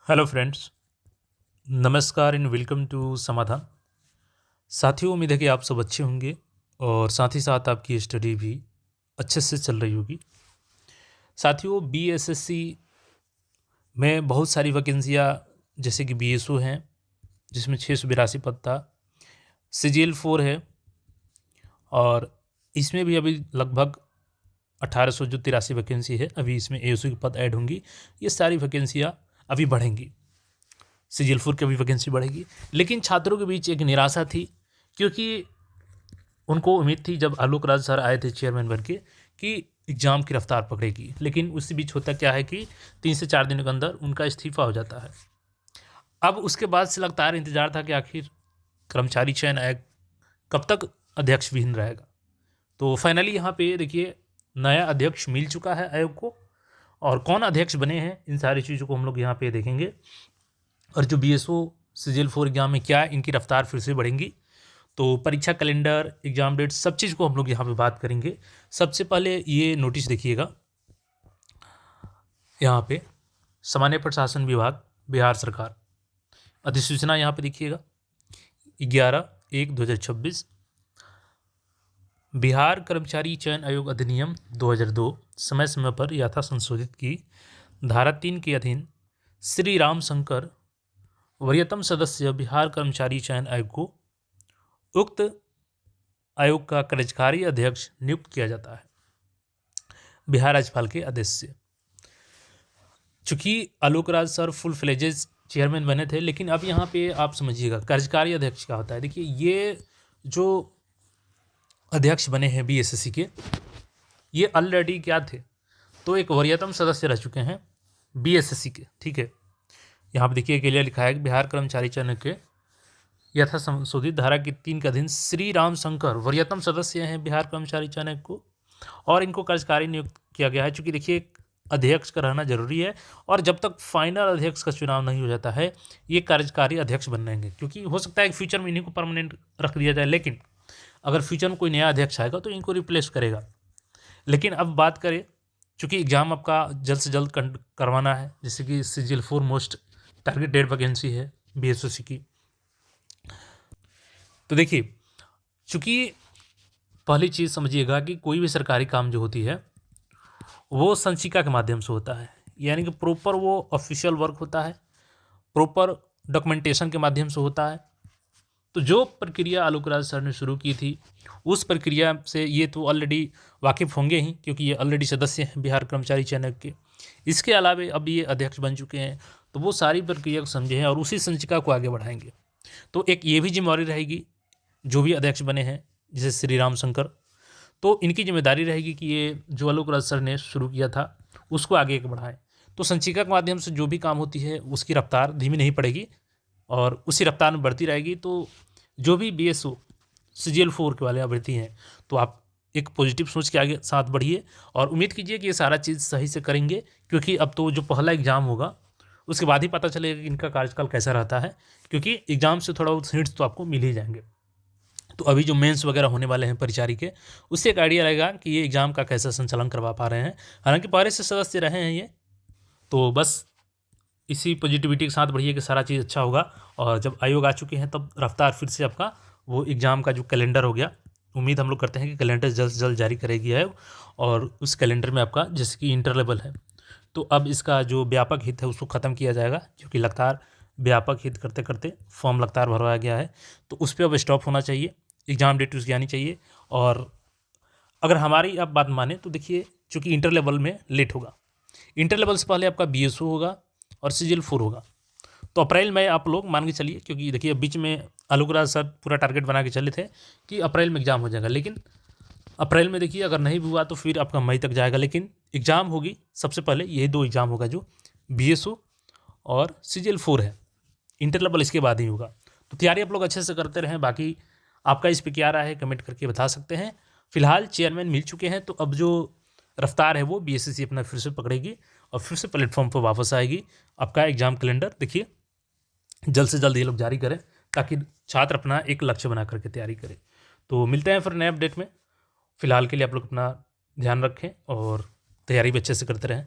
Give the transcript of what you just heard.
Hello friends, नमस्कार and welcome to समाधान। साथियों, उम्मीद है कि आप सब अच्छे होंगे और साथ ही साथ आपकी स्टडी भी अच्छे से चल रही होगी। साथियों, बीएसएससी में बहुत सारी वैकेंसियाँ जैसे कि बीएसओ हैं जिसमें 682 पद था, CGL-4 है और इसमें भी अभी लगभग 1883 वैकेंसी है। अभी इसमें एएसओ की पद ऐड होंगी। ये सारी वैकेंसियाँ अभी बढ़ेंगी। CGL-4 की भी वैकेंसी बढ़ेगी, लेकिन छात्रों के बीच एक निराशा थी क्योंकि उनको उम्मीद थी जब आलोक राज सर आए थे चेयरमैन बन के कि एग्ज़ाम की रफ्तार पकड़ेगी, लेकिन उसी बीच होता क्या है कि 3 से 4 दिनों के अंदर उनका इस्तीफा हो जाता है। अब उसके बाद से लगातार इंतजार था कि आखिर कर्मचारी चयन आयोग कब तक अध्यक्ष विहीन रहेगा। तो फाइनली यहाँ पे देखिए नया अध्यक्ष मिल चुका है आयोग को, और कौन अध्यक्ष बने हैं इन सारी चीज़ों को हम लोग यहाँ पे देखेंगे। और जो बीएसओ CGL-4 एग्ज़ाम में क्या इनकी रफ्तार फिर से बढ़ेंगी, तो परीक्षा कैलेंडर, एग्ज़ाम डेट, सब चीज़ को हम लोग यहाँ पे बात करेंगे। सबसे पहले ये नोटिस देखिएगा, यहाँ पे सामान्य प्रशासन विभाग बिहार सरकार अधिसूचना यहाँ पे देखिएगा 11/1/2026। बिहार कर्मचारी चयन आयोग अधिनियम 2002 समय समय पर यथा संशोधित की धारा 3 के अधीन श्री राम शंकर वरीयतम सदस्य बिहार कर्मचारी चयन आयोग को उक्त आयोग का कार्यकारी अध्यक्ष नियुक्त किया जाता है बिहार राज्यपाल के आदेश से। चूंकि Alok Raj sir full फ्लेजेज chairman बने थे, लेकिन अब यहाँ पे आप समझिएगा कार्यकारी अध्यक्ष क्या होता है। देखिए, ये जो अध्यक्ष बने हैं बीएसएससी के, ये ऑलरेडी क्या थे, तो एक वरीयतम सदस्य रह चुके हैं बीएसएससी के। ठीक है, यहाँ पर देखिए क्लियर लिखा है कि बिहार कर्मचारी चयन के यथा संशोधित धारा के 3 के अधीन श्री राम शंकर वरीयतम सदस्य हैं बिहार कर्मचारी चयन आयोग को, और इनको कार्यकारी नियुक्त किया गया है। चूँकि देखिए अध्यक्ष का रहना जरूरी है, और जब तक फाइनल अध्यक्ष का चुनाव नहीं हो जाता है ये कार्यकारी अध्यक्ष बन रहेंगे, क्योंकि हो सकता है कि फ्यूचर में इन्हीं को परमानेंट रख दिया जाए, लेकिन अगर फ्यूचर में कोई नया अध्यक्ष आएगा तो इनको रिप्लेस करेगा। लेकिन अब बात करें, चूँकि एग्ज़ाम आपका जल्द से जल्द करवाना है, जैसे कि CGL-4 मोस्ट टारगेटेड वैकेंसी है बीएसएससी की। तो देखिए, चूँकि पहली चीज़ समझिएगा कि कोई भी सरकारी काम जो होती है वो संचिका के माध्यम से होता है, यानी कि प्रॉपर वो ऑफिशियल वर्क होता है, प्रॉपर डॉक्यूमेंटेशन के माध्यम से होता है। तो जो प्रक्रिया आलोक राज सर ने शुरू की थी उस प्रक्रिया से ये तो ऑलरेडी वाकिफ़ होंगे ही, क्योंकि ये ऑलरेडी सदस्य हैं बिहार कर्मचारी चयन आयोग के। इसके अलावा अब ये अध्यक्ष बन चुके हैं, तो वो सारी प्रक्रिया को समझे हैं और उसी संचिका को आगे बढ़ाएंगे। तो एक ये भी जिम्मेदारी रहेगी जो भी अध्यक्ष बने हैं, जैसे श्री राम शंकर, तो इनकी जिम्मेदारी रहेगी कि ये जो आलोक राज सर ने शुरू किया था उसको आगे बढ़ाएं। तो संचिका के माध्यम से जो भी काम होती है उसकी रफ्तार धीमी नहीं पड़ेगी और उसी रफ्तार में बढ़ती रहेगी। तो जो भी बीएसओ CGL-4 के वाले अभ्यर्थी हैं, तो आप एक पॉजिटिव सोच के आगे साथ बढ़िए और उम्मीद कीजिए कि ये सारा चीज़ सही से करेंगे, क्योंकि अब तो जो पहला एग्ज़ाम होगा उसके बाद ही पता चलेगा कि इनका कार्यकाल कैसा रहता है, क्योंकि एग्ज़ाम से थोड़ा बहुत हिंट्स तो आपको मिल ही जाएंगे। तो अभी जो मेंस वगैरह होने वाले हैं परिचारी के, उससे एक आइडिया रहेगा कि ये एग्ज़ाम का कैसा संचालन करवा पा रहे हैं। हालांकि पहले से सदस्य रहे हैं ये, तो बस इसी पॉजिटिविटी के साथ बढ़िए कि सारा चीज़ अच्छा होगा। और जब आयोग आ चुके हैं तब रफ्तार फिर से आपका वो एग्ज़ाम का जो कैलेंडर हो गया, उम्मीद हम लोग करते हैं कि कैलेंडर जल्द से जल्द जारी करेगी आयोग, और उस कैलेंडर में आपका जैसे कि इंटर लेवल है तो अब इसका जो व्यापक हित है उसको ख़त्म किया जाएगा, क्योंकि लगातार व्यापक हित करते करते फॉर्म लगातार भरवाया गया है, तो उस पर अब स्टॉप होना चाहिए, एग्ज़ाम डेट उसकी आनी चाहिए। और अगर हमारी आप बात माने तो देखिए, चूँकि इंटर लेवल में लेट होगा, इंटर लेवल से पहले आपका बीएसओ होगा और CGL-4 होगा, तो अप्रैल में आप लोग मान के चलिए, क्योंकि देखिए बीच में आलोक राज सर पूरा टारगेट बना के चले थे कि अप्रैल में एग्ज़ाम हो जाएगा, लेकिन अप्रैल में देखिए अगर नहीं भी हुआ तो फिर आपका मई तक जाएगा। लेकिन एग्ज़ाम होगी सबसे पहले, यही 2 एग्ज़ाम होगा जो बीएसओ और CGL-4 है, इंटर लेवल इसके बाद ही होगा। तो तैयारी आप लोग अच्छे से करते रहें। बाकी आपका इस पर क्या राय है कमेंट करके बता सकते हैं। फिलहाल चेयरमैन मिल चुके हैं, तो अब जो रफ्तार है वो बीएसएससी अपना फिर से पकड़ेगी और फिर से प्लेटफॉर्म पर वापस आएगी। आपका एग्ज़ाम कैलेंडर देखिए जल्द से जल्द ये लोग जारी करें, ताकि छात्र अपना एक लक्ष्य बना करके तैयारी करें। तो मिलते हैं फिर नए अपडेट में। फिलहाल के लिए आप लोग अपना ध्यान रखें और तैयारी भी अच्छे से करते रहें।